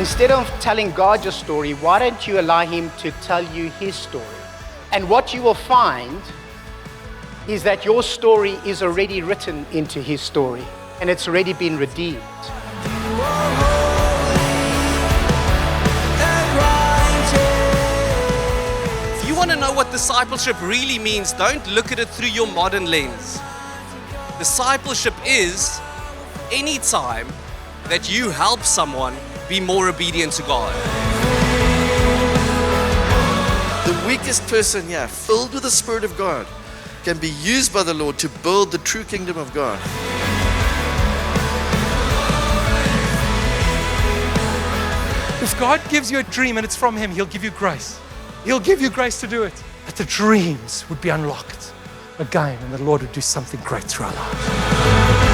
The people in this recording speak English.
Instead of telling God your story, why don't you allow Him to tell you His story? And what you will find is that your story is already written into His story, and it's already been redeemed. If you want to know what discipleship really means, don't look at it through your modern lens. Discipleship is any time that you help someone be more obedient to God. The weakest person here, filled with the Spirit of God, can be used by the Lord to build the true kingdom of God. If God gives you a dream and it's from Him, He'll give you grace. He'll give you grace to do it. That the dreams would be unlocked again and the Lord would do something great through our lives.